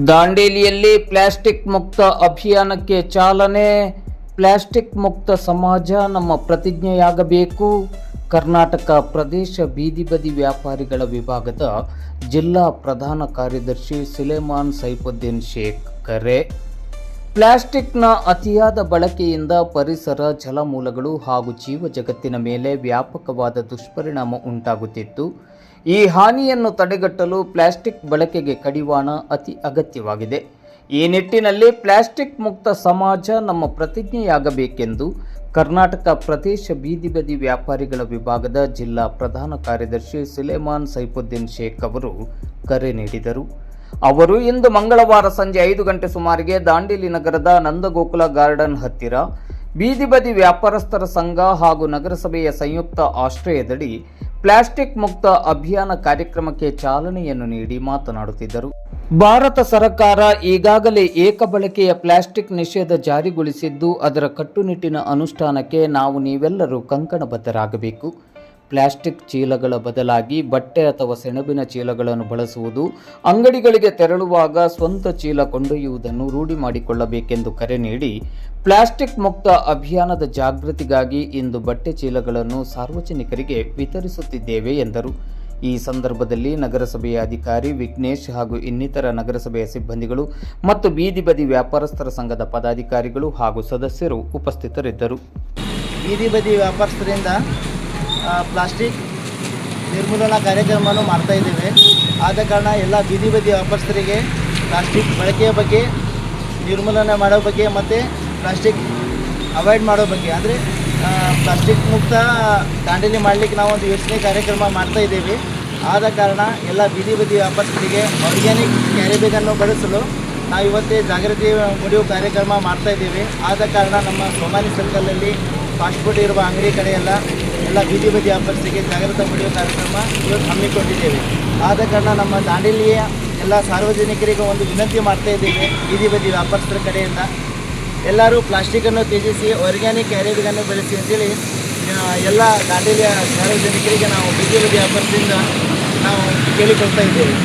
ದಾಂಡೇಲಿಯಲ್ಲಿ plastic ಮುಕ್ತ ಅಭಿಯಾನಕ್ಕೆ ಚಾಲನೆ. ಪ್ಲಾಸ್ಟಿಕ್ ಮುಕ್ತ ಸಮಾಜ ನಮ್ಮ ಪ್ರತಿಜ್ಞೆಯಾಗಬೇಕು. ಕರ್ನಾಟಕ ಪ್ರದೇಶ ಬೀದಿ ಬದಿ ವ್ಯಾಪಾರಿಗಳ ವಿಭಾಗದ ಜಿಲ್ಲಾ ಪ್ರಧಾನ ಕಾರ್ಯದರ್ಶಿ ಸುಲೇಮಾನ್ ಸೈಫುದ್ದೀನ್ ಶೇಖ್ ಕರೆ. ಪ್ಲಾಸ್ಟಿಕ್ನ ಅತಿಯಾದ ಬಳಕೆಯಿಂದ ಪರಿಸರ, ಜಲಮೂಲಗಳು ಹಾಗೂ ಜೀವ ಜಗತ್ತಿನ ಮೇಲೆ ವ್ಯಾಪಕವಾದ ದುಷ್ಪರಿಣಾಮ ಉಂಟಾಗುತ್ತಿತ್ತು. ಈ ಹಾನಿಯನ್ನು ತಡೆಗಟ್ಟಲು ಪ್ಲಾಸ್ಟಿಕ್ ಬಳಕೆಗೆ ಕಡಿವಾಣ ಅತಿ ಅಗತ್ಯವಾಗಿದೆ. ಈ ನಿಟ್ಟಿನಲ್ಲಿ ಪ್ಲಾಸ್ಟಿಕ್ ಮುಕ್ತ ಸಮಾಜ ನಮ್ಮ ಪ್ರತಿಜ್ಞೆಯಾಗಬೇಕೆಂದು ಕರ್ನಾಟಕ ಪ್ರದೇಶ ಬೀದಿ ಬದಿ ವ್ಯಾಪಾರಿಗಳ ವಿಭಾಗದ ಜಿಲ್ಲಾ ಪ್ರಧಾನ ಕಾರ್ಯದರ್ಶಿ ಸುಲೇಮಾನ್ ಸೈಫುದ್ದೀನ್ ಶೇಖ್ ಅವರು ಕರೆ ನೀಡಿದರು. ಅವರು ಇಂದು ಮಂಗಳವಾರ ಸಂಜೆ 5 ಗಂಟೆ ಸುಮಾರಿಗೆ ದಾಂಡೇಲಿ ನಗರದ ನಂದಗೋಕುಲ ಗಾರ್ಡನ್ ಹತ್ತಿರ ಬೀದಿ ಬದಿ ವ್ಯಾಪಾರಸ್ಥರ ಸಂಘ ಹಾಗೂ ನಗರಸಭೆಯ ಸಂಯುಕ್ತ ಆಶ್ರಯದಡಿ ಪ್ಲಾಸ್ಟಿಕ್ ಮುಕ್ತ ಅಭಿಯಾನ ಕಾರ್ಯಕ್ರಮಕ್ಕೆ ಚಾಲನೆಯನ್ನು ನೀಡಿ ಮಾತನಾಡುತ್ತಿದ್ದರು. ಭಾರತ ಸರ್ಕಾರ ಈಗಾಗಲೇ ಏಕಬಳಕೆಯ ಪ್ಲಾಸ್ಟಿಕ್ ನಿಷೇಧ ಜಾರಿಗೊಳಿಸಿದ್ದು, ಅದರ ಕಟ್ಟುನಿಟ್ಟಿನ ಅನುಷ್ಠಾನಕ್ಕೆ ನಾವು ನೀವೆಲ್ಲರೂ ಕಂಕಣಬದ್ಧರಾಗಬೇಕು. ಪ್ಲಾಸ್ಟಿಕ್ ಚೀಲಗಳ ಬದಲಾಗಿ ಬಟ್ಟೆ ಅಥವಾ ಸೆಣಬಿನ ಚೀಲಗಳನ್ನು ಬಳಸುವುದು, ಅಂಗಡಿಗಳಿಗೆ ತೆರಳುವಾಗ ಸ್ವಂತ ಚೀಲ ಕೊಂಡೊಯ್ಯುವುದನ್ನು ರೂಢಿ ಮಾಡಿಕೊಳ್ಳಬೇಕೆಂದು ಕರೆ ನೀಡಿ, ಪ್ಲಾಸ್ಟಿಕ್ ಮುಕ್ತ ಅಭಿಯಾನದ ಜಾಗೃತಿಗಾಗಿ ಇಂದು ಬಟ್ಟೆ ಚೀಲಗಳನ್ನು ಸಾರ್ವಜನಿಕರಿಗೆ ವಿತರಿಸುತ್ತಿದ್ದೇವೆ ಎಂದರು. ಈ ಸಂದರ್ಭದಲ್ಲಿ ನಗರಸಭೆಯ ಅಧಿಕಾರಿ ವಿಘ್ನೇಶ್ ಹಾಗೂ ಇನ್ನಿತರ ನಗರಸಭೆಯ ಸಿಬ್ಬಂದಿಗಳು ಮತ್ತು ಬೀದಿ ಬದಿ ವ್ಯಾಪಾರಸ್ಥರ ಸಂಘದ ಪದಾಧಿಕಾರಿಗಳು ಹಾಗೂ ಸದಸ್ಯರು ಉಪಸ್ಥಿತರಿದ್ದರು. ಬೀದಿ ಬದಿ ವ್ಯಾಪಾರಸ್ಥರಿಂದ ಪ್ಲಾಸ್ಟಿಕ್ ನಿರ್ಮೂಲನಾ ಕಾರ್ಯಕ್ರಮವನ್ನು ಮಾಡ್ತಾ ಇದ್ದೇವೆ. ಆದ ಕಾರಣ ಎಲ್ಲ ಬೀದಿ ಬದಿ ವ್ಯಾಪಾರಸ್ಥರಿಗೆ ಪ್ಲಾಸ್ಟಿಕ್ ಬಳಕೆಯ ಬಗ್ಗೆ, ನಿರ್ಮೂಲನೆ ಮಾಡೋ ಬಗ್ಗೆ ಮತ್ತು ಪ್ಲಾಸ್ಟಿಕ್ ಅವಾಯ್ಡ್ ಮಾಡೋ ಬಗ್ಗೆ, ಅಂದರೆ ಪ್ಲಾಸ್ಟಿಕ್ ಮುಕ್ತ ದಾಂಡೇಲಿ ಮಾಡಲಿಕ್ಕೆ ನಾವು ಒಂದು ಯೋಚನೆ ಕಾರ್ಯಕ್ರಮ ಮಾಡ್ತಾ ಇದ್ದೇವೆ. ಆದ ಕಾರಣ ಎಲ್ಲ ಬೀದಿ ಬದಿ ವ್ಯಾಪಾರಸ್ಥರಿಗೆ ಆರ್ಗ್ಯಾನಿಕ್ ಕ್ಯಾರಿ ಬ್ಯಾಗನ್ನು ಬಳಸಲು ನಾವು ಇವತ್ತೇ ಜಾಗೃತಿ ಮೂಡಿಸುವ ಕಾರ್ಯಕ್ರಮ ಮಾಡ್ತಾ ಇದ್ದೇವೆ. ಆದ ಕಾರಣ ನಮ್ಮ ಸೋಮಾನಿ ಸರ್ಕಲಲ್ಲಿ ಫಾಸ್ಟ್ ಫುಡ್ ಇರುವ ಅಂಗಡಿ ಕಡೆ ಎಲ್ಲ ಬೀದಿ ಬದಿ ವ್ಯಾಪಾರಸ್ಥರಿಗೆ ಜಾಗೃತಿ ಮೂಡಿಸುವ ಕಾರ್ಯಕ್ರಮ ಇವತ್ತು ಹಮ್ಮಿಕೊಂಡಿದ್ದೇವೆ. ಆದ ಕಾರಣ ನಮ್ಮ ದಾಂಡೇಲಿಯ ಎಲ್ಲ ಸಾರ್ವಜನಿಕರಿಗೆ ಒಂದು ವಿನಂತಿ ಮಾಡ್ತಾ ಇದ್ದೇವೆ, ಬೀದಿ ಬದಿ ವ್ಯಾಪಾರಸ್ಥರ ಕಡೆಯಿಂದ ಎಲ್ಲರೂ ಪ್ಲಾಸ್ಟಿಕನ್ನು ತ್ಯಜಿಸಿ ಆರ್ಗ್ಯಾನಿಕ್ ಕ್ಯಾರಿ ಬ್ಯಾಗನ್ನು ಬಳಸಿ ಅಂತೇಳಿ ಎಲ್ಲ ದಾಂಡೇಲಿಯ ಸಾರ್ವಜನಿಕರಿಗೆ ನಾವು ಬೀದಿ ಬದಿ ವ್ಯಾಪಾರದಿಂದ ನಾವು ಕೇಳಿಕೊಳ್ತಾ ಇದ್ದೇವೆ.